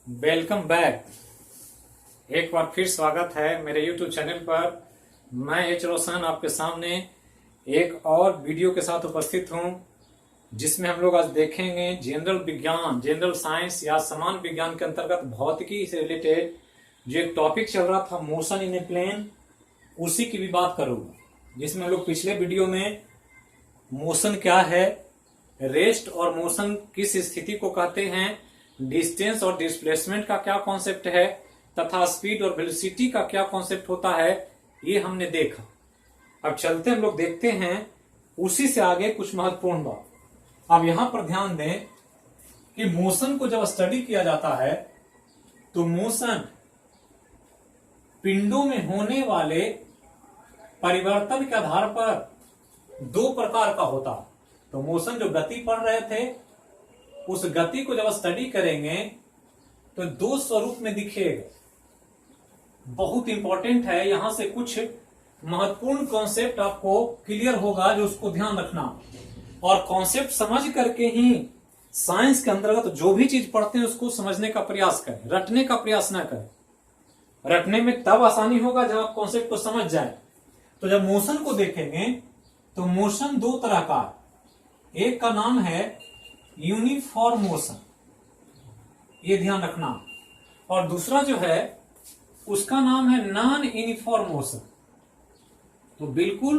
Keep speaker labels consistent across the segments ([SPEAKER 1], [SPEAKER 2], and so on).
[SPEAKER 1] Welcome back. एक बार फिर स्वागत है मेरे YouTube चैनल पर। मैं एच रोशन आपके सामने एक और वीडियो के साथ उपस्थित हूं, जिसमें हम लोग आज देखेंगे जनरल विज्ञान, जनरल साइंस या समान विज्ञान के अंतर्गत भौतिकी से रिलेटेड जो एक टॉपिक चल रहा था, मोशन इन ए प्लेन, उसी की भी बात करूंगा। जिसमें हम लोग पिछले वीडियो में मोशन क्या है, रेस्ट और मोशन किस स्थिति को कहते हैं, डिस्टेंस और डिस्प्लेसमेंट का क्या कॉन्सेप्ट है, तथा स्पीड और वेलोसिटी का क्या कॉन्सेप्ट होता है, ये हमने देखा। अब चलते हम लोग देखते हैं उसी से आगे कुछ महत्वपूर्ण बात। अब यहां पर ध्यान दें कि मोशन को जब स्टडी किया जाता है तो मोशन पिंडों में होने वाले परिवर्तन के आधार पर दो प्रकार का होता है। तो मोशन जो गति पढ़ रहे थे, उस गति को जब स्टडी करेंगे तो दो स्वरूप में दिखेगा। बहुत इंपॉर्टेंट है, यहां से कुछ महत्वपूर्ण कॉन्सेप्ट आपको क्लियर होगा, जो उसको ध्यान रखना। और कॉन्सेप्ट समझ करके ही साइंस के अंतर्गत जो भी चीज पढ़ते हैं उसको समझने का प्रयास करें, रटने का प्रयास ना करें। रटने में तब आसानी होगा जब आप कॉन्सेप्ट को समझ जाए। तो जब मोशन को देखेंगे तो मोशन दो तरह का, एक का नाम है यूनिफॉर्म मोशन, ये ध्यान रखना, और दूसरा जो है उसका नाम है नॉन यूनिफॉर्म मोशन। तो बिल्कुल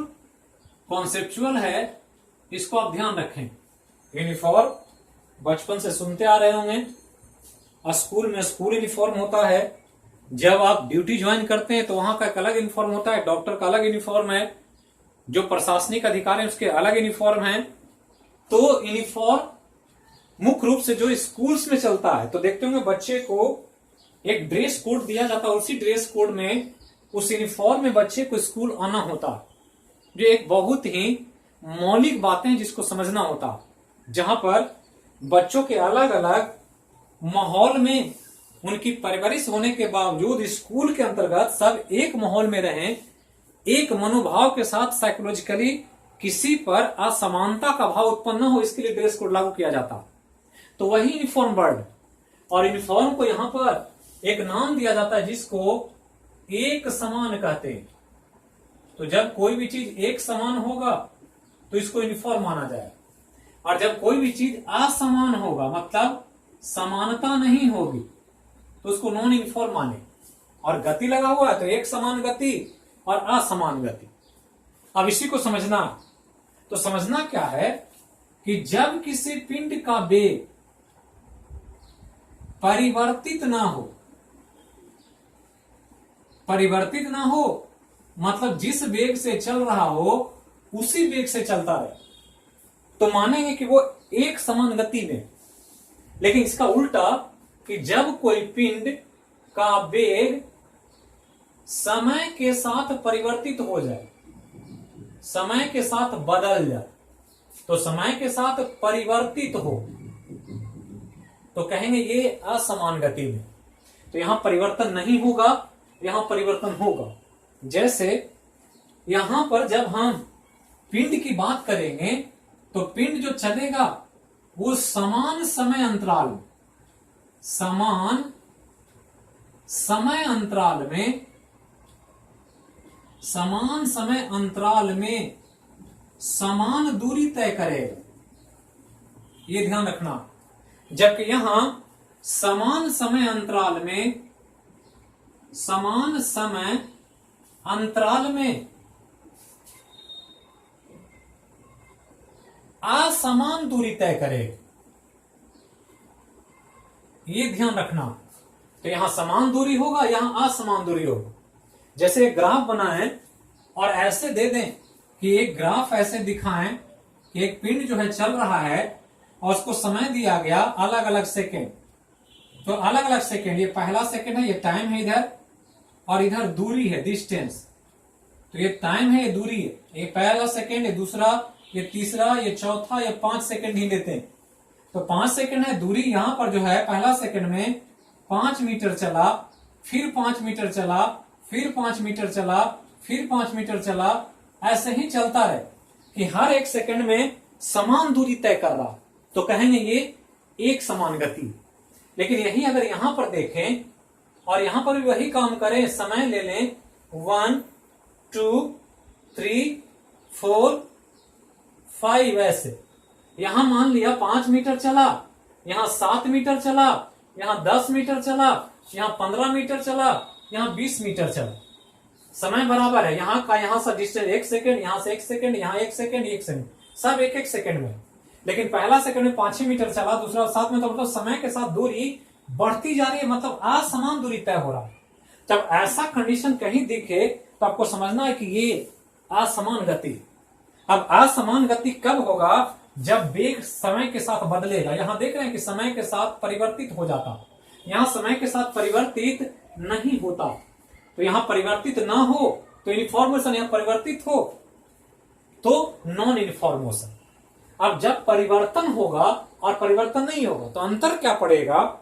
[SPEAKER 1] कॉन्सेप्चुअल है, इसको आप ध्यान रखें। यूनिफॉर्म बचपन से सुनते आ रहे होंगे, स्कूल में स्कूल यूनिफॉर्म होता है। जब आप ड्यूटी ज्वाइन करते हैं तो वहां का एक अलग यूनिफॉर्म होता है, डॉक्टर का अलग यूनिफॉर्म है, जो प्रशासनिक अधिकारी है उसके अलग यूनिफॉर्म है। तो यूनिफॉर्म मुख्य रूप से जो स्कूल्स में चलता है, तो देखते होंगे बच्चे को एक ड्रेस कोड दिया जाता है, उसी ड्रेस कोड में उस यूनिफॉर्म में बच्चे को स्कूल आना होता है, जो एक बहुत ही मौलिक बातें जिसको समझना होता है। जहां पर बच्चों के अलग अलग माहौल में उनकी परवरिश होने के बावजूद स्कूल के अंतर्गत सब एक माहौल में रहें, एक मनोभाव के साथ साइकोलॉजिकली किसी पर असमानता का भाव उत्पन्न न हो, इसके लिए ड्रेस कोड लागू किया जाता। तो वही यूनिफॉर्म वर्ड, और यूनिफॉर्म को यहां पर एक नाम दिया जाता है जिसको एक समान कहते हैं। तो जब कोई भी चीज एक समान होगा तो इसको यूनिफॉर्म माना जाए, और जब कोई भी चीज असमान होगा, मतलब समानता नहीं होगी, तो उसको नॉन यूनिफॉर्म माने। और गति लगा हुआ है तो एक समान गति और असमान गति। अब इसी को समझना, तो समझना क्या है कि जब किसी पिंड का वेग परिवर्तित ना हो, मतलब जिस वेग से चल रहा हो उसी वेग से चलता रहे, तो मानेंगे कि वो एक समान गति में। लेकिन इसका उल्टा, कि जब कोई पिंड का वेग समय के साथ परिवर्तित हो जाए, समय के साथ बदल जाए, तो समय के साथ परिवर्तित हो, तो कहेंगे ये असमान गति में। तो यहां परिवर्तन नहीं होगा, यहां परिवर्तन होगा। जैसे यहां पर जब हम पिंड की बात करेंगे तो पिंड जो चलेगा वो समान समय अंतराल में समान दूरी तय करेगा, ये ध्यान रखना। जबकि यहां समान समय अंतराल में असमान दूरी तय करेगा, ये ध्यान रखना। तो यहां समान दूरी होगा, यहां असमान दूरी होगा। जैसे एक ग्राफ बनाएं और ऐसे दे दें कि एक ग्राफ ऐसे दिखाएं कि एक पिंड जो है चल रहा है और उसको समय दिया गया अलग अलग सेकेंड। तो अलग अलग सेकेंड, ये पहला सेकेंड है, ये टाइम है इधर, और इधर दूरी है, डिस्टेंस। तो ये टाइम है, ये दूरी है, ये पहला सेकेंड, ये दूसरा, ये तीसरा, ये चौथा, ये 5 सेकेंड ही लेते हैं। तो 5 सेकेंड है दूरी। यहां पर जो है पहला सेकेंड में 5 मीटर चला, फिर 5 मीटर चला, फिर 5 मीटर चला, फिर 5 मीटर चला, ऐसे ही चलता रहे कि हर एक सेकंड में समान दूरी तय कर रहा, तो कहेंगे ये एक समान गति। लेकिन यही अगर यहां पर देखें और यहां पर भी वही काम करें, समय ले लें 1 2 3 4 5 ऐसे, यहां मान लिया 5 मीटर चला, यहां 7 मीटर चला, यहां 10 मीटर चला, यहां 15 मीटर चला, यहां 20 मीटर चला, समय बराबर है। यहां का यहां से डिस्टेंस 1 सेकंड, यहां से 1 सेकंड, यहां 1 सेकंड, 1 सेकंड, सब 1 1 सेकंड में। लेकिन पहला सेकंड में 5 मीटर चला, दूसरा 7 में, तो मतलब समय के साथ दूरी बढ़ती जा रही है, मतलब असमान दूरी तय हो रहा है। जब ऐसा कंडीशन कहीं दिखे तो आपको समझना है कि ये असमान गति। अब असमान गति कब होगा? जब वेग समय के साथ बदलेगा। यहां देख रहे हैं कि समय के साथ परिवर्तित हो जाता, यहां समय के साथ परिवर्तित नहीं होता। तो यहां परिवर्तित ना हो तो यूनिफॉर्मेशन, यहां परिवर्तित हो तो नॉन यूनिफॉर्मेशन। अब जब परिवर्तन होगा और परिवर्तन नहीं होगा तो अंतर क्या पड़ेगा,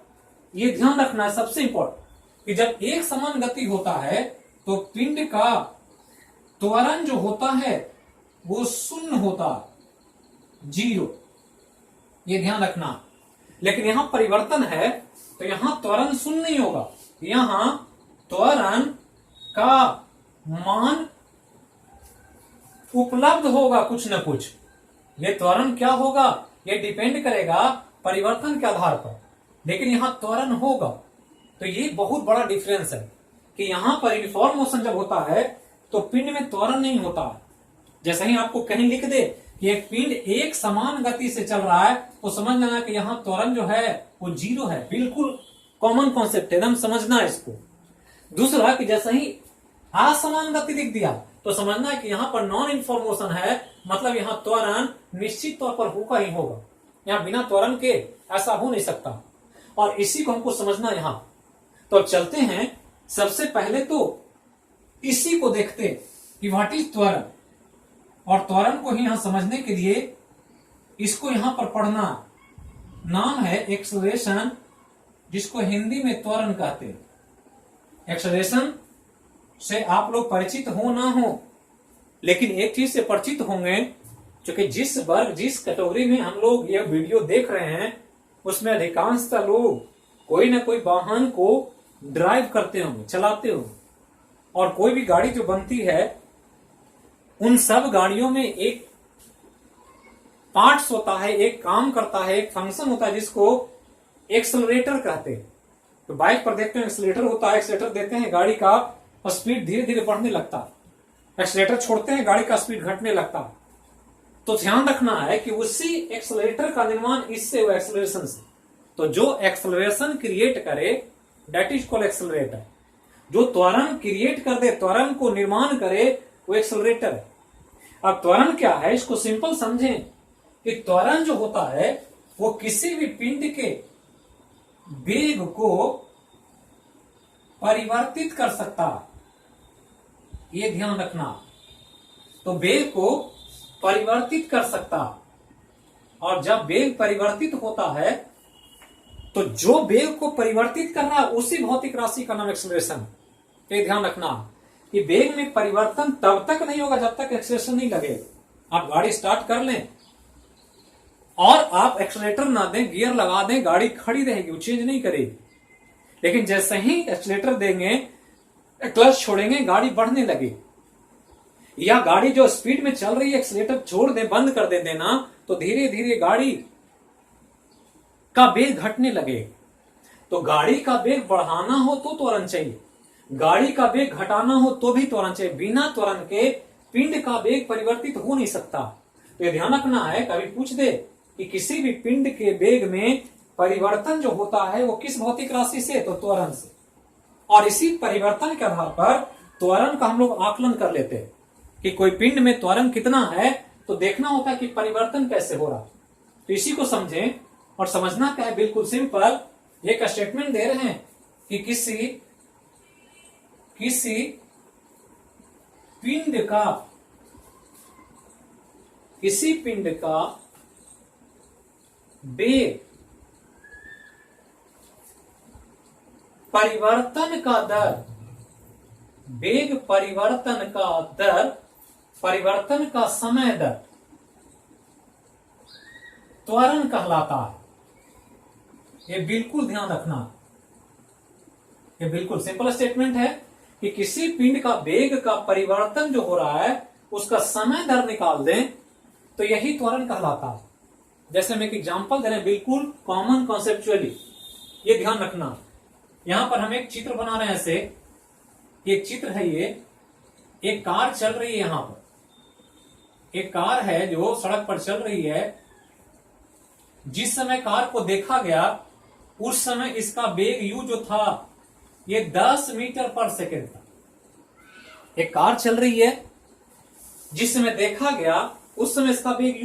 [SPEAKER 1] ये ध्यान रखना है सबसे इंपॉर्टेंट, कि जब एक समान गति होता है तो पिंड का त्वरण जो होता है वो शून्य होता, 0, ये ध्यान रखना। लेकिन यहां परिवर्तन है तो यहां त्वरण शून्य नहीं होगा, यहां त्वरण का मान उपलब्ध होगा कुछ न कुछ। ये त्वरण क्या होगा, ये डिपेंड करेगा परिवर्तन के आधार पर, लेकिन यहां त्वरण होगा। तो ये बहुत बड़ा डिफरेंस है कि यहां पर यूनिफॉर्म मोशन जब होता है तो पिंड में त्वरण नहीं होता। जैसे ही आपको कहीं लिख दे कि एक पिंड एक समान गति से चल रहा है तो समझ लेना कि यहां त्वरण जो है वो 0 है। बिल्कुल कॉमन कॉन्सेप्ट है, एकदम समझना है इसको। दूसरा कि जैसे ही असमान गति लिख दिया तो समझना है कि यहां पर नॉन इन्फॉर्मेशन है, मतलब यहां त्वरण निश्चित तौर पर होगा ही होगा, यहां बिना त्वरण के ऐसा हो नहीं सकता। और इसी को हमको समझना यहां। तो अब चलते हैं, सबसे पहले तो इसी को देखते कि व्हाट इज त्वरण, और त्वरण को ही यहां समझने के लिए इसको यहां पर पढ़ना, नाम है एक्सेलरेशन, जिसको हिंदी में त्वरण कहते हैं। एक्सेलरेशन से आप लोग परिचित हो ना हो, लेकिन एक चीज से परिचित होंगे, क्योंकि जिस वर्ग जिस कैटेगरी में हम लोग ये वीडियो देख रहे हैं उसमें अधिकांशतः लोग कोई ना कोई वाहन को ड्राइव करते होंगे, चलाते होंगे। और कोई भी गाड़ी जो बनती है उन सब गाड़ियों में एक पार्ट्स होता है, एक काम करता है, एक फंक्शन होता है जिसको एक्सेलरेटर कहते हैं। तो बाइक पर देखते हैं एक्सेलरेटर होता है, एक्सेलरेटर देते हैं गाड़ी का और स्पीड धीरे धीरे बढ़ने लगता है, एक्सेलरेटर छोड़ते हैं गाड़ी का स्पीड घटने लगता है। तो ध्यान रखना है कि उसी एक्सेलरेटर का निर्माण इससे हुआ, एक्सेलरेशन से। तो जो एक्सेलरेशन क्रिएट करे दैट इज कॉल्ड एक्सेलरेटर। जो त्वरण क्रिएट कर दे, त्वरण को निर्माण करे, वो एक्सेलरेटर है। अब त्वरण क्या है इसको सिंपल समझें कि त्वरण जो होता है वो किसी भी पिंड के वेग को परिवर्तित कर सकता, ये ध्यान रखना। तो वेग को परिवर्तित कर सकता, और जब वेग परिवर्तित होता है तो जो वेग को परिवर्तित कर रहा है उसी भौतिक राशि का नाम एक्सेलरेशन। ये ध्यान रखना कि वेग में परिवर्तन तब तक नहीं होगा जब तक एक्सेलरेशन नहीं लगे। आप गाड़ी स्टार्ट कर लें और आप एक्सेलरेटर ना दें, गियर लगा दें, गाड़ी खड़ी रहेगी, वो चेंज नहीं करेगी। लेकिन जैसे ही एक्सेलरेटर देंगे, क्लच छोड़ेंगे, गाड़ी बढ़ने लगे। या गाड़ी जो स्पीड में चल रही है एक्सेलरेटर छोड़ दे, बंद कर दे देना, तो धीरे धीरे गाड़ी का वेग घटने लगे। तो गाड़ी का वेग बढ़ाना हो तो त्वरण चाहिए, गाड़ी का वेग घटाना हो तो भी त्वरण चाहिए। बिना त्वरण के पिंड का वेग परिवर्तित हो नहीं सकता। तो ये ध्यान रखना है, कभी पूछ दे कि किसी भी पिंड के वेग में परिवर्तन जो होता है वो किस भौतिक राशि से, तो त्वरण से। और इसी परिवर्तन के आधार पर त्वरण का हम लोग आकलन कर लेते हैं कि कोई पिंड में त्वरण कितना है, तो देखना होता है कि परिवर्तन कैसे हो रहा। तो इसी को समझें, और समझना क्या है, बिल्कुल सिंपल। एक स्टेटमेंट दे रहे हैं कि किसी पिंड का वेग परिवर्तन का दर, वेग परिवर्तन का दर, परिवर्तन का समय दर त्वरण कहलाता है। ये बिल्कुल ध्यान रखना, ये बिल्कुल सिंपल स्टेटमेंट है कि किसी पिंड का वेग का परिवर्तन जो हो रहा है उसका समय दर निकाल दें तो यही त्वरण कहलाता है। जैसे हम एक एग्जांपल दे रहे हैं, बिल्कुल कॉमन कॉन्सेप्चुअली, ये ध्यान रखना। यहां पर हम एक चित्र बना रहे हैं, ऐसे एक चित्र है, ये एक कार चल रही है। यहां पर एक कार है जो सड़क पर चल रही है। जिस समय कार को देखा गया उस समय इसका वेग यू जो था ये 10 मीटर पर सेकेंड था। एक कार चल रही है, जिस समय देखा गया उस समय इसका वेग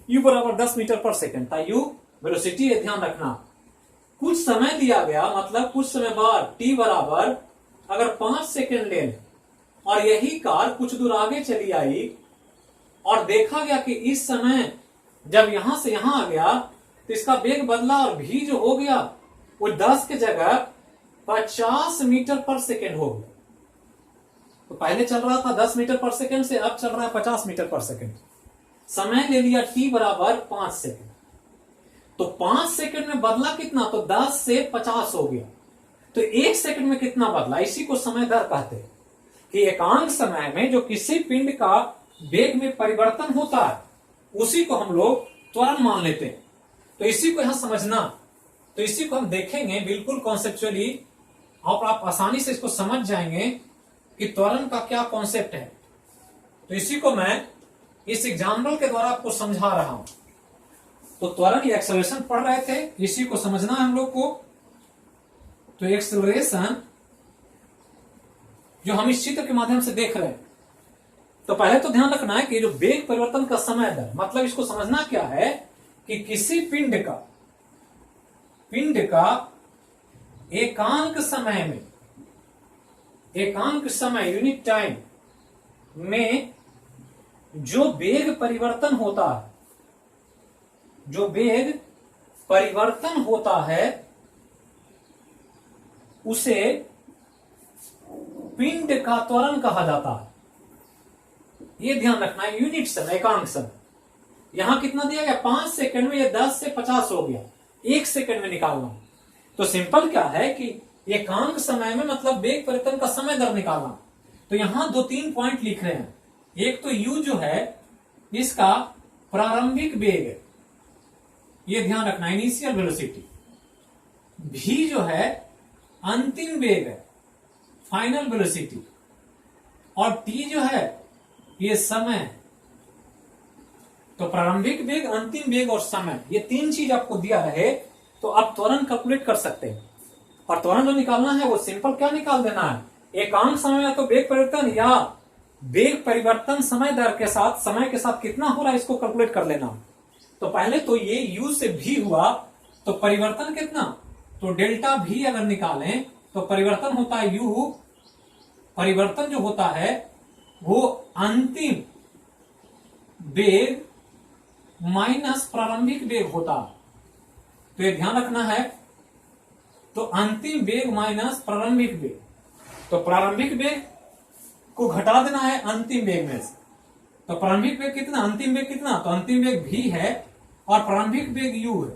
[SPEAKER 1] यू बराबर 10 मीटर पर सेकेंड था। यू वेलोसिटी है, ध्यान रखना। कुछ समय दिया गया, मतलब कुछ समय बाद टी बराबर अगर 5 सेकेंड ले लें और यही कार कुछ दूर आगे चली आई और देखा गया कि इस समय जब यहां से यहां आ गया तो इसका वेग बदला और भी जो हो गया वो 10 के जगह 50 मीटर पर सेकेंड हो गया। तो पहले चल रहा था 10 मीटर पर सेकेंड से, अब चल रहा है 50 मीटर पर सेकेंड। समय ले लिया टी बराबर 5 सेकेंड। तो 5 सेकेंड में बदला कितना, तो 10 से 50 हो गया। तो 1 सेकेंड में कितना बदला, इसी को समय दर कहते हैं कि एकांक समय में जो किसी पिंड का वेग में परिवर्तन होता है उसी को हम लोग त्वरण मान लेते हैं। तो इसी को यहां समझना, तो इसी को हम देखेंगे बिल्कुल कॉन्सेप्चुअली और आप आसानी से इसको समझ जाएंगे कि त्वरण का क्या कॉन्सेप्ट है। तो इसी को मैं इस एग्जाम्पल के द्वारा आपको समझा रहा हूं। तो त्वरण या एक्सेलरेशन पढ़ रहे थे, इसी को समझना है हम लोग को। तो एक्सेलरेशन जो हम इस चित्र के माध्यम से देख रहे हैं, तो पहले तो ध्यान रखना है कि जो वेग परिवर्तन का समय दर, मतलब इसको समझना क्या है कि किसी पिंड का एकांक समय यूनिट टाइम में जो वेग परिवर्तन होता है उसे पिंड का त्वरण कहा जाता है। ये ध्यान रखना है, यूनिट समय, एकांक समय। यहां कितना दिया गया, 5 सेकंड में ये 10 से 50 हो गया, 1 सेकंड में निकालना। तो सिंपल क्या है कि एकांक समय में मतलब वेग परिवर्तन का समय दर निकालना। तो यहां 2-3 पॉइंट लिख रहे हैं। एक तो u जो है इसका प्रारंभिक वेग है, ये ध्यान रखना, इनिशियल वेलोसिटी। v जो है अंतिम वेग है, फाइनल वेलोसिटी। और t जो है ये समय। तो प्रारंभिक वेग, अंतिम वेग और समय, ये 3 चीज आपको दिया रहे तो आप त्वरण कैलकुलेट कर सकते हैं। और त्वरण जो निकालना है वो सिंपल क्या निकाल देना है, एकांक समय या तो वेग परिवर्तन या वेग परिवर्तन समय दर के साथ, समय के साथ कितना हो रहा है इसको कैलकुलेट कर लेना। तो पहले तो ये u से v हुआ तो परिवर्तन कितना, तो डेल्टा v अगर निकालें तो परिवर्तन होता है u, परिवर्तन जो होता है वो अंतिम वेग माइनस प्रारंभिक वेग होता है। तो ये ध्यान रखना है। तो अंतिम वेग माइनस प्रारंभिक वेग, तो प्रारंभिक वेग को घटा देना है अंतिम वेग में से। तो प्रारंभिक वेग कितना, अंतिम वेग कितना, तो अंतिम वेग v है और प्रारंभिक वेग u है।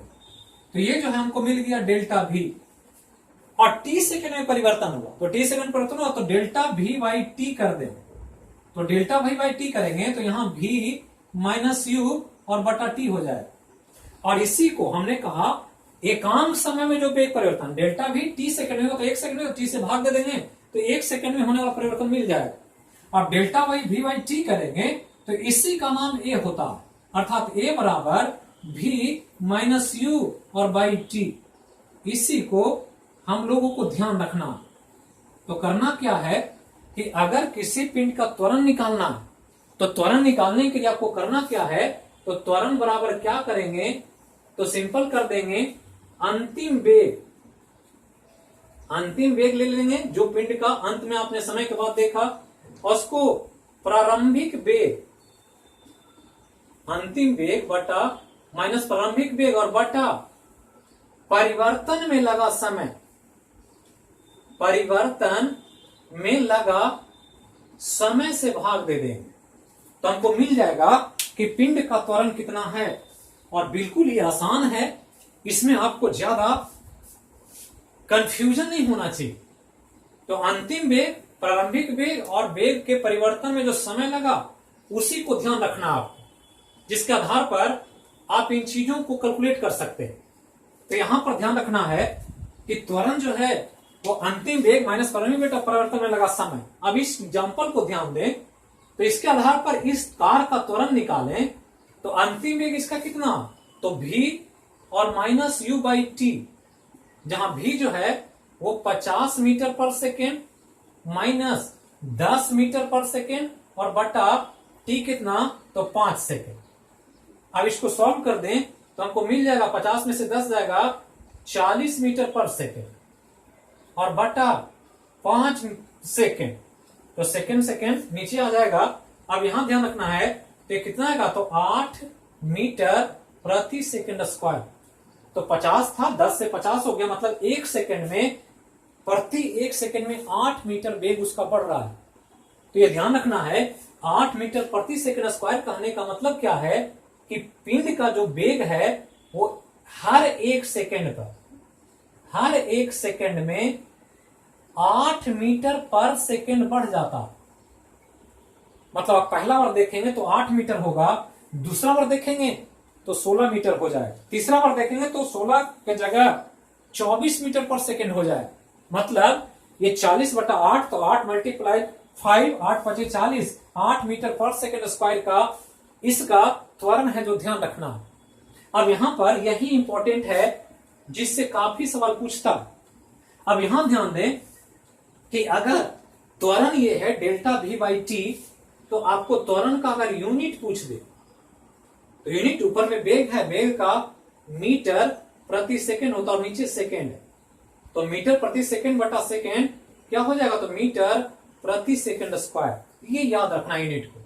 [SPEAKER 1] तो ये जो है हमको मिल गया डेल्टा v। और t सेकेंड में परिवर्तन हुआ, तो t सेकेंड परिवर्तन हुआ तो डेल्टा v बाई टी कर देंगे। तो डेल्टा v बाई टी करेंगे तो यहां v माइनस u और बटा t हो जाएगा। और इसी को हमने कहा एकांक समय में जो वेग परिवर्तन डेल्टा v t सेकंड में, तो 1 सेकंड में t से भाग दे देंगे तो 1 सेकंड में होने वाला परिवर्तन मिल जाएगा। और डेल्टा v बाई टी करेंगे तो इसी का नाम a होता है, अर्थात a बराबर v माइनस u और बाई टी। इसी को हम लोगों को ध्यान रखना। तो करना क्या है कि अगर किसी पिंड का त्वरण निकालना तो त्वरण निकालने के लिए आपको करना क्या है, तो त्वरण बराबर क्या करेंगे, तो सिंपल कर देंगे अंतिम वेग ले लेंगे जो पिंड का अंत में आपने समय के बाद देखा, और उसको प्रारंभिक वेग, अंतिम वेग बटा माइनस प्रारंभिक वेग और बटा परिवर्तन में लगा समय, परिवर्तन में लगा समय से भाग दे देंगे। तो हमको मिल जाएगा कि पिंड का त्वरण कितना है। और बिल्कुल ही आसान है, इसमें आपको ज्यादा कंफ्यूजन नहीं होना चाहिए। तो अंतिम वेग, प्रारंभिक वेग और वेग के परिवर्तन में जो समय लगा उसी को ध्यान रखना आपको, जिसके आधार पर आप इन चीजों को कैलकुलेट कर सकते हैं। तो यहां पर ध्यान रखना है कि त्वरण जो है वो अंतिम वेग माइनस प्रारंभिक वेग और परिवर्तन में लगा समय। अब इस एग्जांपल को ध्यान दें, तो इसके आधार पर इस कार का त्वरण निकालें तो अंतिम वेग इसका कितना, तो v और माइनस u बाई टी, जहां v जो है वो 50 मीटर पर सेकेंड माइनस 10 मीटर पर सेकेंड और बटा t कितना, तो 5 सेकेंड। अब इसको सॉल्व कर दें तो हमको मिल जाएगा 50 में से 10 जाएगा 40 मीटर पर सेकेंड और बटा 5 सेकेंड, तो सेकेंड सेकेंड नीचे आ जाएगा। अब यहां ध्यान रखना है तो कितना आएगा, तो 8 मीटर प्रति सेकेंड स्क्वायर। तो 50 था, 10 से 50 हो गया, मतलब 1 सेकेंड में, प्रति 1 सेकेंड में 8 मीटर वेग उसका बढ़ रहा है। तो ये ध्यान रखना है 8 मीटर प्रति सेकेंड स्क्वायर कहने का मतलब क्या है कि पिंड का जो वेग है वो हर 1 सेकेंड पर, हर 1 सेकेंड में 8 मीटर पर सेकेंड बढ़ जाता। मतलब आप पहला बार देखेंगे तो 8 मीटर होगा, दूसरा बार देखेंगे तो 16 मीटर हो जाए, तीसरा बार देखेंगे तो 16 के जगह 24 मीटर पर सेकेंड हो जाए। मतलब ये 40/8, तो 8 मल्टीप्लाई 5, 8 × 5 = 40, 8 मीटर पर सेकेंड स्क्वायर का इसका त्वरण है जो ध्यान रखना। अब यहां पर यही इंपॉर्टेंट है जिससे काफी सवाल पूछता। अब यहां ध्यान दें कि अगर त्वरण ये है डेल्टा v बाई टी, तो आपको त्वरण का अगर यूनिट पूछ दे तो यूनिट ऊपर में वेग है, वेग का मीटर प्रति सेकेंड होता है और नीचे सेकेंड है, तो मीटर प्रति सेकेंड बटा सेकेंड क्या हो जाएगा, तो मीटर प्रति सेकेंड स्क्वायर। ये याद रखना यूनिट को।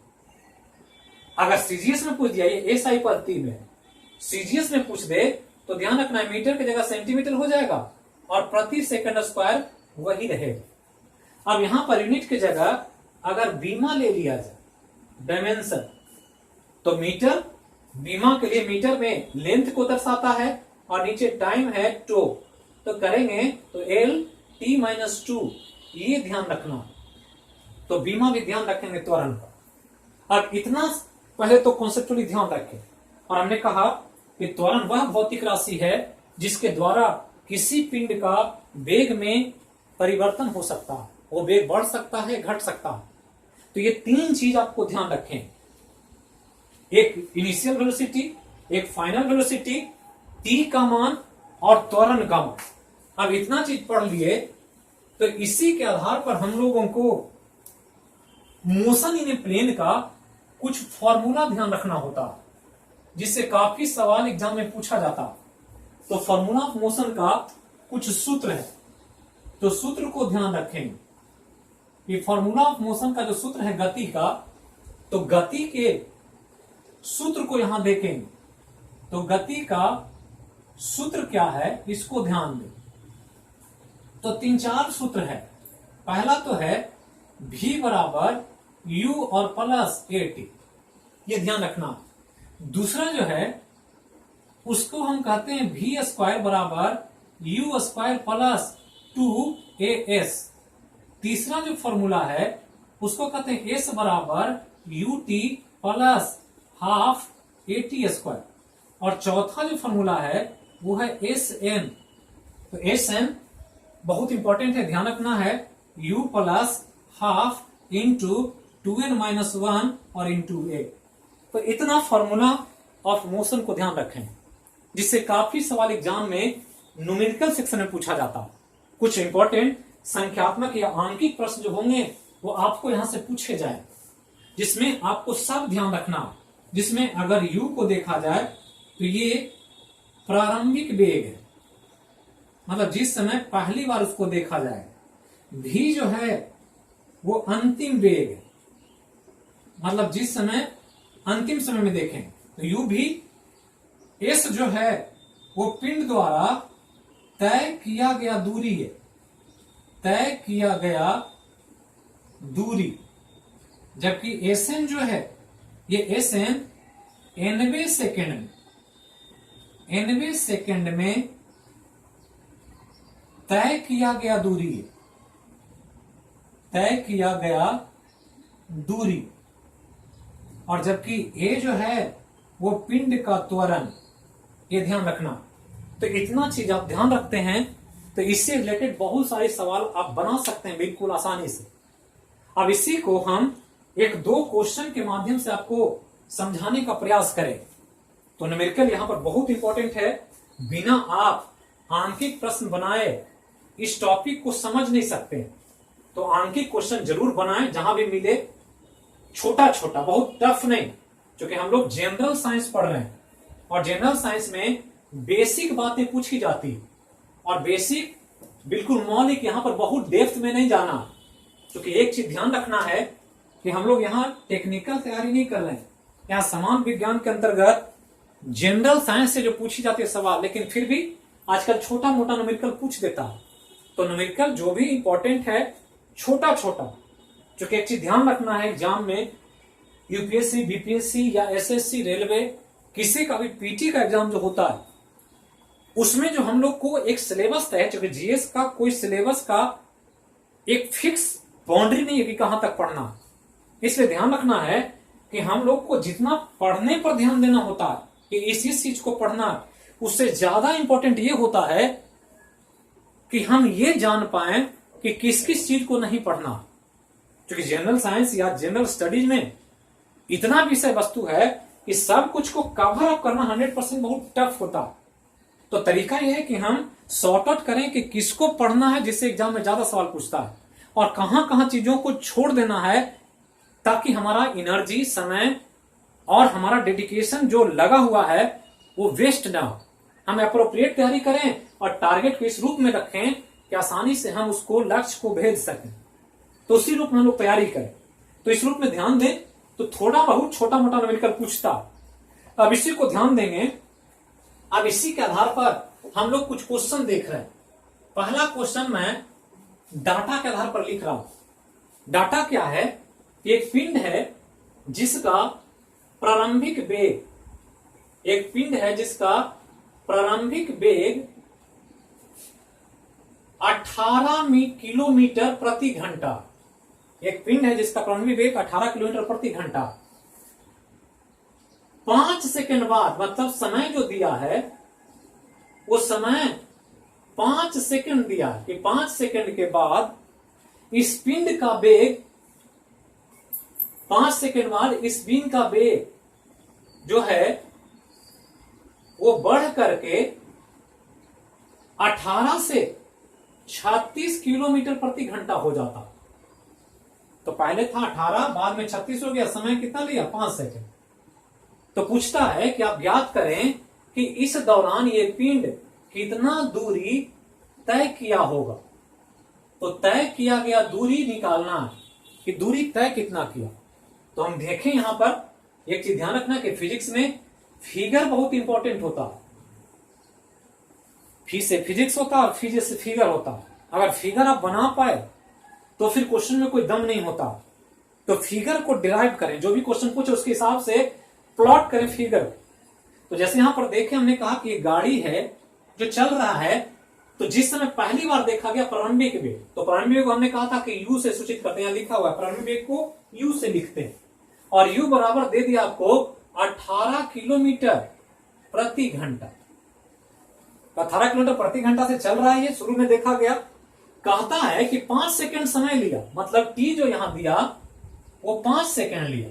[SPEAKER 1] अगर सीजीएस में पूछ दिया, ये एसआई पद्धति में, सीजीएस में पूछ दे तो ध्यान रखना है मीटर की जगह सेंटीमीटर हो जाएगा और प्रति सेकेंड स्क्वायर वही रहेगा। अब यहां पर यूनिट की जगह अगर बीमा ले लिया जाए, डायमेंशन, तो मीटर बीमा के लिए मीटर में लेंथ को दर्शाता है और नीचे टाइम है टो, तो करेंगे तो एल टी माइनस 2, ये ध्यान रखना। तो बीमा भी ध्यान रखेंगे त्वरण का। अब इतना पहले तो कॉन्सेप्चुअली ध्यान रखें, और हमने कहा कि त्वरण वह भौतिक राशि है जिसके द्वारा किसी पिंड का वेग में परिवर्तन हो सकता है, वो वेग बढ़ सकता है, घट सकता है। तो ये 3 चीज आपको ध्यान रखें, एक इनिशियल वेलोसिटी, एक फाइनल वेलोसिटी, टी का मान और त्वरण का मान। अब इतना चीज पढ़ लिए तो इसी के आधार पर हम लोगों को मोशन इन ए प्लेन का कुछ फॉर्मूला ध्यान रखना होता, जिससे काफी सवाल एग्जाम में पूछा जाता। तो फॉर्मूला ऑफ मोशन का कुछ सूत्र है, तो सूत्र को ध्यान रखें। ये फॉर्मूला ऑफ मोशन का जो सूत्र है गति का, तो गति के सूत्र को यहां देखेंगे, तो गति का सूत्र क्या है इसको ध्यान दें। तो 3-4 सूत्र है। पहला तो है v बराबर u और प्लस at, ये ध्यान रखना। दूसरा जो है उसको हम कहते हैं v स्क्वायर बराबर u स्क्वायर प्लस 2as। तीसरा जो फॉर्मूला है उसको कहते हैं s बराबर ut plus half at square. और चौथा जो फॉर्मूला है वो है sn। तो sn बहुत इंपॉर्टेंट है, ध्यान रखना है, u plus half into 2n-1 और इंटू a। तो इतना फॉर्मूला ऑफ मोशन को ध्यान रखें, जिससे काफी सवाल एग्जाम में न्यूमेरिकल सेक्शन में पूछा जाता। कुछ इंपॉर्टेंट संख्यात्मक या आंकिक प्रश्न जो होंगे वो आपको यहां से पूछे जाए, जिसमें आपको सब ध्यान रखना। जिसमें अगर u को देखा जाए तो ये प्रारंभिक वेग है, मतलब जिस समय पहली बार उसको देखा जाए। v जो है वो अंतिम वेग है, मतलब जिस समय अंतिम समय में देखें तो u भी। s जो है वो पिंड द्वारा तय किया गया दूरी है, तय किया गया दूरी। जबकि sn जो है ये sn 90 सेकेंड में तय किया गया दूरी, तय किया गया दूरी, और जबकि ए जो है वो पिंड का त्वरण, ये ध्यान रखना। तो इतना चीज आप ध्यान रखते हैं तो इससे रिलेटेड बहुत सारे सवाल आप बना सकते हैं बिल्कुल आसानी से। अब इसी को हम एक दो क्वेश्चन के माध्यम से आपको समझाने का प्रयास करें। तो न्यूमेरिकल यहां पर बहुत इंपॉर्टेंट है, बिना आप आंकिक प्रश्न बनाए इस टॉपिक को समझ नहीं सकते। तो आंकिक क्वेश्चन जरूर बनाएं, जहां भी मिले, छोटा छोटा, बहुत टफ नहीं, क्योंकि हम लोग जनरल साइंस पढ़ रहे हैं और जनरल साइंस में बेसिक बातें पूछी जाती, और बेसिक बिल्कुल मौलिक, यहां पर बहुत डेप्थ में नहीं जाना। क्योंकि एक चीज ध्यान रखना है कि हम लोग यहां टेक्निकल तैयारी नहीं कर रहे हैं, यहां समान विज्ञान के अंतर्गत जनरल साइंस से जो पूछी जाती है सवाल, लेकिन फिर भी आजकल छोटा मोटा न्यूमेरिकल पूछ देता है। तो न्यूमेरिकल जो भी इंपॉर्टेंट है छोटा छोटा, क्योंकि एक चीज ध्यान रखना है एग्जाम में, यूपीएससी, बीपीएससी या एसएससी, रेलवे, किसी का भी पीटी का एग्जाम जो होता है उसमें जो हम लोग को एक सिलेबस तय है, क्योंकि जीएस का कोई सिलेबस का एक फिक्स बाउंड्री नहीं है कि कहां तक पढ़ना। इसलिए ध्यान रखना है कि हम लोग को जितना पढ़ने पर ध्यान देना होता है कि इस चीज को पढ़ना, उससे ज्यादा इंपॉर्टेंट ये होता है कि हम ये जान पाए कि किस किस चीज को नहीं पढ़ना। क्योंकि जनरल साइंस या जनरल स्टडीज में इतना विषय वस्तु है कि सब कुछ को कवर अप करना 100% बहुत टफ होता है। तो तरीका यह है कि हम सॉर्ट आउट करें कि किसको पढ़ना है जिससे एग्जाम में ज्यादा सवाल पूछता है, और कहां कहां चीजों को छोड़ देना है, ताकि हमारा एनर्जी, समय और हमारा डेडिकेशन जो लगा हुआ है वो वेस्ट ना हो। हम अप्रोप्रिएट तैयारी करें और टारगेट को इस रूप में रखें कि आसानी से हम उसको, लक्ष्य को भेज सकें। तो उसी रूप में हम लोग तैयारी करें। तो इस रूप में ध्यान दें तो थोड़ा बहुत छोटा मोटा न्यूमेरिकल पूछता। अब इसी को ध्यान देंगे। अब इसी के आधार पर हम लोग कुछ क्वेश्चन देख रहे हैं। पहला क्वेश्चन मैं डाटा के आधार पर लिख रहा हूं। डाटा क्या है? एक पिंड है जिसका प्रारंभिक वेग, एक पिंड है जिसका प्रारंभिक वेग 18 किलोमीटर प्रति घंटा, एक पिंड है जिसका प्रारंभिक वेग 18 किलोमीटर प्रति घंटा। 5 सेकंड बाद, मतलब समय जो दिया है वो समय 5 सेकंड दिया है कि 5 सेकंड के बाद इस पिंड का वेग, 5 सेकंड बाद इस पिंड का वेग जो है वो बढ़ करके 18 से 36 किलोमीटर प्रति घंटा हो जाता। तो पहले था 18, बाद में 36 हो गया। समय कितना लिया? 5 सेकंड। तो पूछता है कि आप ज्ञात करें कि इस दौरान ये पिंड कितना दूरी तय किया होगा। तो तय किया गया दूरी निकालना है कि दूरी तय कितना किया। तो हम देखें यहां पर एक चीज ध्यान रखना कि फिजिक्स में फिगर बहुत इंपॉर्टेंट होता है। फी से फिजिक्स होता है और फिजिक्स से फिगर होता है। अगर फिगर आप बना पाए तो फिर क्वेश्चन में कोई दम नहीं होता। तो फिगर को डिराइव करें, जो भी क्वेश्चन पूछे उसके हिसाब से प्लॉट करें फिगर। तो जैसे यहां पर देखें, हमने कहा कि गाड़ी है जो चल रहा है, तो जिस समय पहली बार देखा गया प्रारंभिक वेग, तो प्रारंभिक वेग को हमने कहा था कि यू से सूचित करते हैं। यहां लिखा हुआ है प्रारंभिक वेग को यू से लिखते हैं, और यू बराबर दे दिया आपको 18 किलोमीटर प्रति घंटा। 18 किलोमीटर प्रति घंटा से चल रहा है, ये शुरू में देखा गया। कहता है कि 5 सेकंड समय लिया, मतलब टी जो यहां दिया वो 5 सेकंड लिया।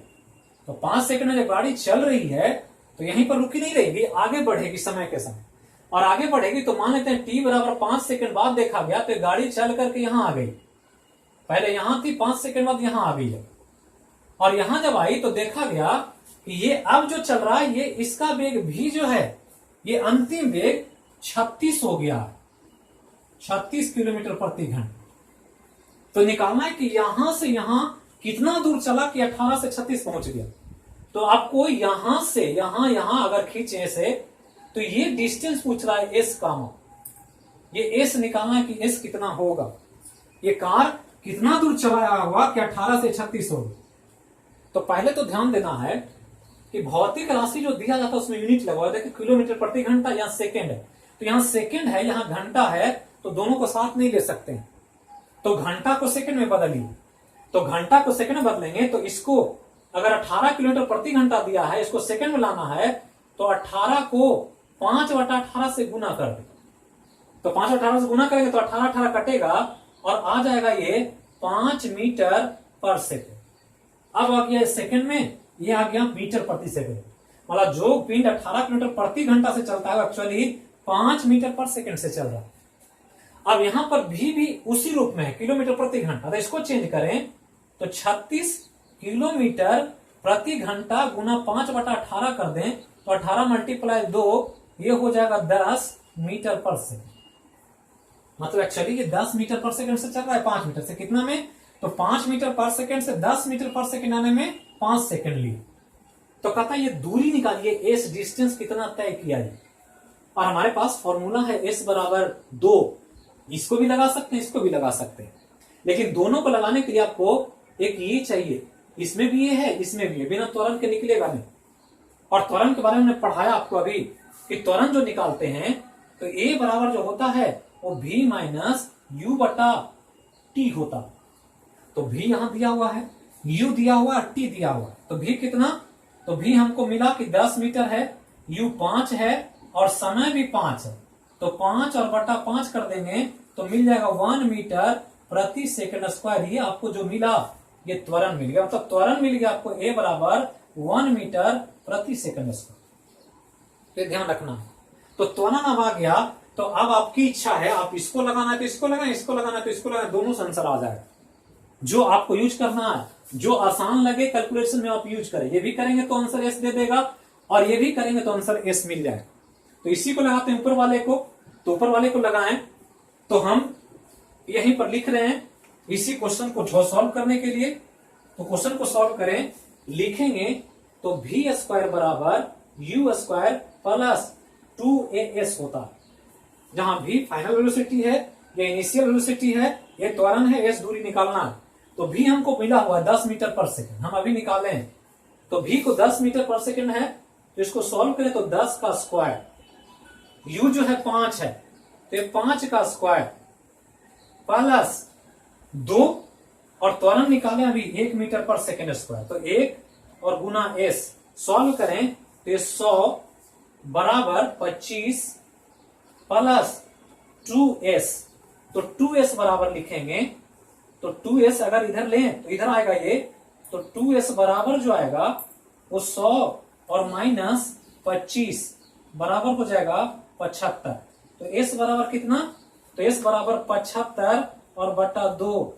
[SPEAKER 1] तो 5 सेकंड में जब गाड़ी चल रही है तो यहीं पर रुकी नहीं रहेगी, आगे बढ़ेगी समय के साथ, और आगे बढ़ेगी। तो मान लेते हैं टी बराबर 5 सेकंड बाद देखा गया तो गाड़ी चल करके यहां आ गई। पहले यहां थी, 5 सेकंड बाद यहां आ गई है, और यहां जब आई तो देखा गया कि ये अब जो चल रहा है, ये इसका वेग भी जो है, ये अंतिम वेग 36 हो गया, 36 किलोमीटर प्रति घंटा। तो निकालना है कि यहां से यहां कितना दूर चला कि 18 से 36 पहुंच गया। तो आपको यहां से यहां अगर खींचे ऐसे, तो ये डिस्टेंस पूछ रहा है एस का, ये एस निकालना है कि एस कितना होगा, ये कार कितना दूर चलाया होगा कि 18 से 36 होगा। तो पहले तो ध्यान देना है कि भौतिक राशि जो दिया जाता है उसमें यूनिट लगा हुआ है। देखिए किलोमीटर प्रति घंटा, यहाँ सेकेंड है, तो यहाँ सेकेंड है, यहाँ घंटा है, तो दोनों को साथ नहीं ले सकते हैं, तो घंटा को सेकंड में बदलिए। तो घंटा को सेकंड में बदलेंगे तो इसको अगर 18 किलोमीटर प्रति घंटा दिया है, इसको सेकंड में लाना है, तो 18 को 5/18 से गुना कर दे। तो 5/18 से गुना करेंगे तो 18/18 कटेगा और आ जाएगा ये 5 मीटर पर सेकंड। अब आ गया सेकंड में, ये आ गया मीटर प्रति सेकंड। मतलब जो पिंड 18 किलोमीटर प्रति घंटा से चलता है एक्चुअली 5 मीटर पर सेकंड से चल रहा है। अब यहां पर भी उसी रूप में है, किलोमीटर प्रति घंटा। तो इसको चेंज करें तो 36 किलोमीटर प्रति घंटा गुना 5/18 कर दें तो 18 × 2 ये हो जाएगा 10 मीटर पर सेकंड। मतलब एक्चुअली ये 10 मीटर पर सेकंड से चल रहा है 5 मीटर से। कितना में? तो 5 मीटर पर सेकंड से 10 मीटर पर सेकंड आने में 5 सेकंड लिए। तो कहता है ये दूरी निकालिए, एस डिस्टेंस कितना तय किया है। और हमारे पास फॉर्मूला है एस बराबर 2। इसको भी लगा सकते हैं, इसको भी लगा सकते हैं, लेकिन दोनों को लगाने के लिए आपको एक ये चाहिए, इसमें भी ये है, इसमें भी है, बिना त्वरण के निकलेगा नहीं। और त्वरण के बारे में हमने पढ़ाया आपको अभी कि त्वरण जो निकालते हैं तो ए बराबर जो होता है वो v माइनस यू बटा टी होता। तो v यहां दिया हुआ है, u दिया हुआ है, t दिया हुआ है। तो v कितना? तो v हमको मिला कि 10 मीटर है, u 5 है और समय भी 5 है। तो 5 और बटा 5 कर देंगे तो मिल जाएगा 1 मीटर प्रति सेकंड स्क्वायर। ये आपको जो मिला ये त्वरण मिल गया। मतलब त्वरण मिल गया आपको a बराबर 1 मीटर प्रति सेकंड स्क्वायर। ध्यान रखना। तो त्वरण अब आ गया। तो अब आपकी इच्छा है, आप इसको लगाना है तो इसको लगाएं, इसको लगाना है तो इसको लगाएं, दोनों से आंसर आ जाएगा। जो आपको यूज करना है, जो आसान लगे कैलकुलेशन में आप यूज करें। ये भी करेंगे तो आंसर एस दे देगा और ये भी करेंगे तो आंसर एस मिल जाएगा। तो इसी को लगाते हैं ऊपर वाले को। तो ऊपर वाले को लगाएं तो हम यहीं पर लिख रहे हैं इसी क्वेश्चन को सॉल्व करने के लिए। तो क्वेश्चन को सॉल्व करें, लिखेंगे तो v स्क्वायर बराबर u स्क्वायर प्लस 2as होता है। जहां v फाइनल वेलोसिटी है, ये इनिशियल वेलोसिटी है, ये त्वरण है, s दूरी निकालना है। तो v हमको मिला हुआ है 10 मीटर पर सेकंड, हम अभी निकाले हैं। तो v को 10 मीटर पर सेकंड है, तो इसको सॉल्व करें तो 10 का स्क्वायर, u जो है 5 है तो ये 5 का स्क्वायर प्लस 2 और त्वरण निकालें अभी 1 मीटर पर सेकंड स्क्वायर। तो 1 और गुना s सॉल्व करें तो 100 बराबर 25 प्लस 2s। तो 2s बराबर लिखेंगे तो 2s अगर इधर लें तो इधर आएगा ये। तो 2s बराबर जो आएगा वो 100 और माइनस 25 बराबर हो जाएगा 75। तो s बराबर कितना? तो s बराबर 75 और बटा 2।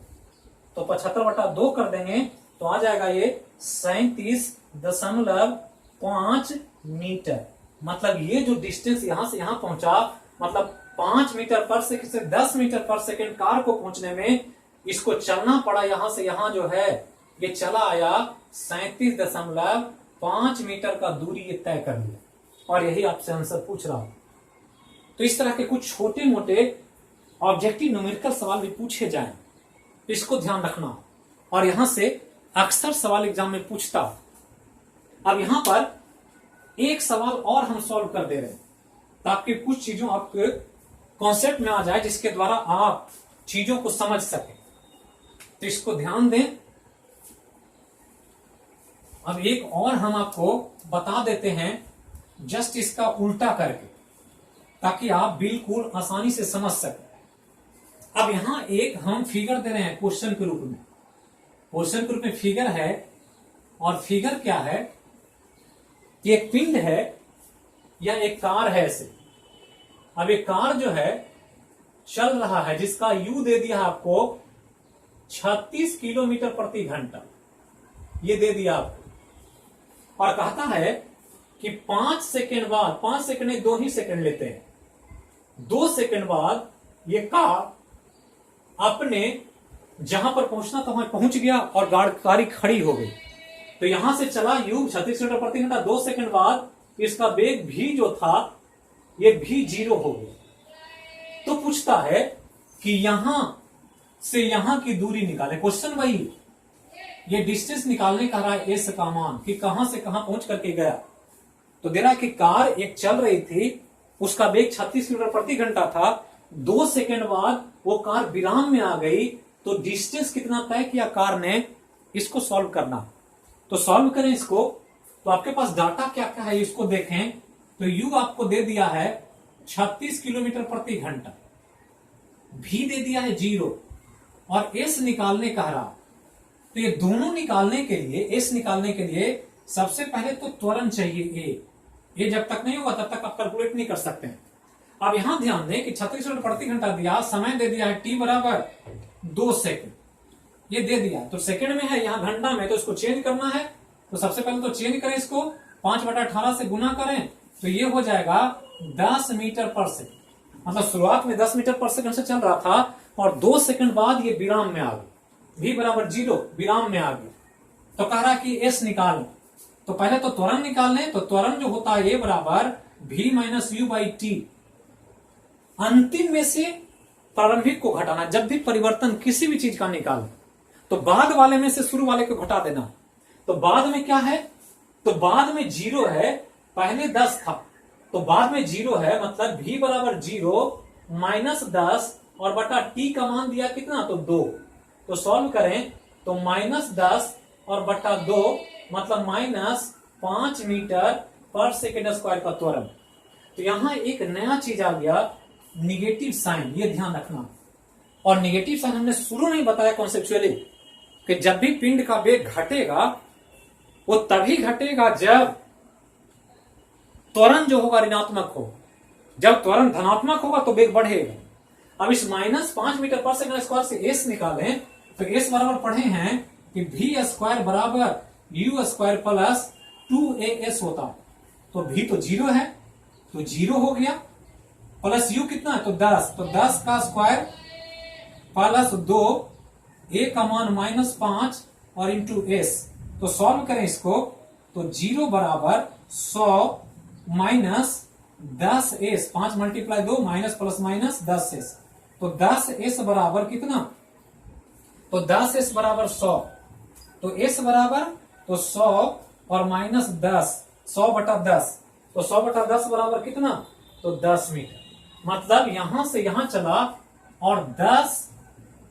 [SPEAKER 1] तो 75/2 कर देंगे तो आ जाएगा ये 37.5 मीटर। मतलब ये जो डिस्टेंस यहां से यहां पहुंचा, मतलब 5 मीटर पर सेकंड से 10 मीटर पर सेकंड कार को पहुंचने में इसको चलना पड़ा। यहां से यहां जो है ये चला आया 37.5 मीटर का दूरी ये तय कर लिया। और यही आपसे आंसर पूछ रहा हूं। तो इस तरह के कुछ छोटे मोटे ऑब्जेक्टिव न्यूमेरिकल सवाल भी पूछे जाएं, इसको ध्यान रखना। और यहां से अक्सर सवाल एग्जाम में पूछता। अब यहां पर एक सवाल और हम सॉल्व कर दे रहे हैं ताकि कुछ चीजों आपके कॉन्सेप्ट में आ जाए जिसके द्वारा आप चीजों को समझ सके। तो इसको ध्यान दें। अब एक और हम आपको बता देते हैं जस्ट इसका उल्टा करके, ताकि आप बिल्कुल आसानी से समझ सकें। अब यहां एक हम फिगर दे रहे हैं क्वेश्चन के रूप में। क्वेश्चन के रूप में फिगर है और फिगर क्या है कि एक पिंड है या एक कार है ऐसे। अब एक कार जो है चल रहा है जिसका u दे दिया आपको 36 किलोमीटर प्रति घंटा, ये दे दिया आपको। और कहता है कि 5 सेकंड बाद, 5 सेकंड नहीं 2 ही सेकंड लेते हैं, 2 सेकंड बाद ये कार अपने जहां पर पहुंचना था वहां पहुंच गया और गाड़ी खड़ी हो गई। तो यहां से चला u 36 किलोमीटर प्रति घंटा, 2 सेकंड बाद इसका वेग v जो था ये v 0 हो गया। तो पूछता है कि यहां से यहां की दूरी निकाले। क्वेश्चन वही, ये डिस्टेंस निकालने का रहा है s का मान कि कहां से कहां पहुंच करके गया। तो दे रहा है कि कार एक चल रही थी, उसका वेग 36 किलोमीटर प्रति घंटा था, 2 सेकंड बाद वो कार विराम में आ गई, तो डिस्टेंस कितना तय किया कार ने, इसको सॉल्व करना। तो सॉल्व करें इसको, तो आपके पास डाटा क्या क्या है इसको देखें। तो u आपको दे दिया है 36 किलोमीटर प्रति घंटा, v दे दिया है 0 और s निकालने कह रहा। तो ये दोनों निकालने के लिए, s निकालने के लिए सबसे पहले तो त्वरण चाहिए a जब तक नहीं होगा तब तक आप कैलकुलेट नहीं कर सकते हैं। अब यहां ध्यान दें कि 36 किलोमीटर प्रति घंटा दिया, समय दे दिया है t बराबर 2 सेकंड, ये दे दिया। तो सेकंड में है, यहां घंटा में, तो इसको चेंज करना है। तो सबसे पहले तो चेंज करें इसको, 5/18 से गुना करें तो ये हो जाएगा 10 मीटर पर सेकंड। मतलब शुरुआत में 10 मीटर पर सेकंड से चल रहा था और 2 सेकंड बाद ये विराम में आ गई, v बराबर 0 विराम में आ गई। तो कह रहा कि s निकाल। तो पहले तो त्वरण निकाल लें। तो त्वरण जो होता है a बराबर v minus u by T. अंतिम में से प्रारंभिक को घटाना। जब भी परिवर्तन किसी भी चीज का निकाल तो बाद वाले में से शुरू वाले को घटा देना। तो बाद में क्या है, तो बाद में 0 है, पहले 10 था तो बाद में 0 है, मतलब v बराबर 0 माइनस 10 और बटा t का मान दिया कितना, तो 2। तो सॉल्व करें तो माइनस 10 और बटा 2 मतलब माइनस 5 मीटर पर सेकेंड स्क्वायर का त्वरण। तो यहां एक नया चीज आ गया, निगेटिव साइन, ये ध्यान रखना। और निगेटिव साइन हमने शुरू नहीं बताया कॉन्सेप्चुअली कि जब भी पिंड का वेग घटेगा वो तभी घटेगा जब त्वरण जो होगा ऋणात्मक हो। जब त्वरण धनात्मक होगा तो वेग बढ़ेगा। अब इस माइनस 5 मीटर पर सेकंड स्क्वायर से एस निकालें तो एस बराबर पढ़े हैं कि वी स्क्वायर बराबर यू स्क्वायर प्लस 2as होता है। तो v तो 0 है तो 0 हो गया, प्लस u कितना है तो 10, तो 10 का स्क्वायर प्लस 2, a का मान माइनस 5 और इंटू s। तो सॉल्व करें इसको तो 0 बराबर 100 minus 10s, 5 multiply 2 minus plus minus 10s। तो 10s बराबर कितना, तो 10s बराबर 100। तो s बराबर तो 100 और माइनस 10, 100/10। तो 100/10 बराबर कितना, तो 10 मीटर। मतलब यहां से यहां चला और 10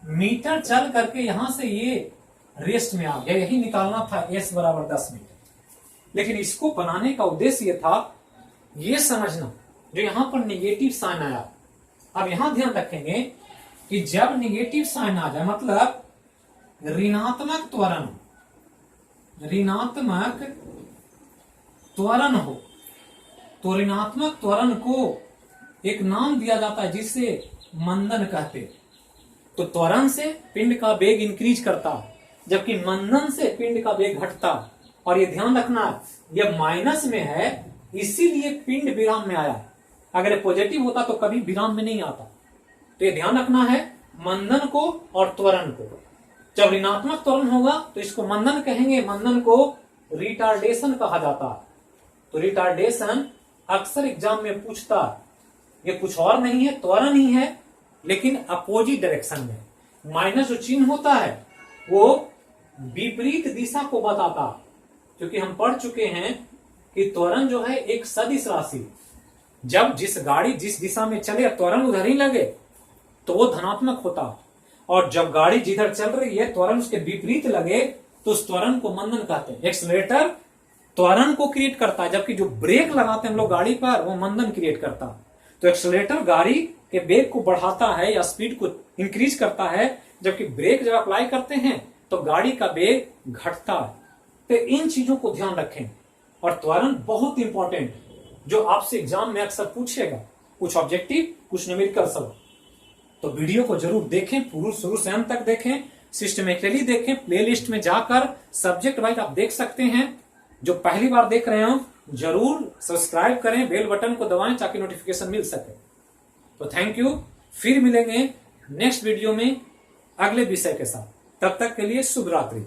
[SPEAKER 1] मीटर चल करके यहां से ये रेस्ट में आ गया। यही निकालना था s बराबर 10 मीटर। लेकिन इसको बनाने का उद्देश्य ये था, ये समझना जो यहां पर निगेटिव साइन आया। अब यहां ध्यान रखेंगे कि जब निगेटिव साइन आ जाए मतलब ऋणात्मक त्वरण, ऋणात्मक त्वरण हो, तो ऋणात्मक त्वरण को एक नाम दिया जाता है जिसे मंदन कहते। तो त्वरण से पिंड का वेग इंक्रीज करता जबकि मंदन से पिंड का वेग घटता। और ये ध्यान रखना ये माइनस में है इसीलिए पिंड विराम में आया। अगर ये पॉजिटिव होता तो कभी विराम में नहीं आता। तो ये ध्यान रखना है मंदन को और त्वरण को। जब ऋणात्मक त्वरण होगा तो इसको मंदन कहेंगे, मंदन को रिटार्डेशन कहा जाता। तो रिटार्डेशन अक्सर एग्जाम में पूछता, ये कुछ और नहीं है, त्वरण ही है लेकिन अपोजिट डायरेक्शन में। माइनस जो चिन्ह होता है वो विपरीत दिशा को बताता, क्योंकि हम पढ़ चुके हैं कि त्वरण जो है एक सदिश राशि। जब जिस गाड़ी जिस दिशा में चले त्वरण उधर ही लगे तो वो धनात्मक होता, और जब गाड़ी जिधर चल रही है त्वरण उसके विपरीत लगे तो उस त्वरण को मंदन कहते हैं। एक्सलरेटर त्वरण को क्रिएट करता है जबकि जो ब्रेक लगाते हैं हम लोग गाड़ी पर वो मंदन क्रिएट करता। तो एक्सलरेटर गाड़ी के वेग को बढ़ाता है या स्पीड को इंक्रीज करता है, जबकि ब्रेक जब अप्लाई करते हैं तो गाड़ी का वेग घटता है। तो इन चीजों को ध्यान रखें। और त्वरण बहुत इंपॉर्टेंट जो आपसे एग्जाम में अक्सर पूछेगा, कुछ ऑब्जेक्टिव कुछ न्यूमेरिकल सब। तो वीडियो को जरूर देखें, पूरा शुरू से अंत तक देखें, सिस्टमेटिकली देखें, प्लेलिस्ट में जाकर सब्जेक्ट वाइज आप देख सकते हैं। जो पहली बार देख रहे हो जरूर सब्सक्राइब करें, बेल बटन को दबाएं ताकि नोटिफिकेशन मिल सके। तो थैंक यू, फिर मिलेंगे नेक्स्ट वीडियो में अगले विषय के साथ। तब तक के लिए शुभ रात्रि।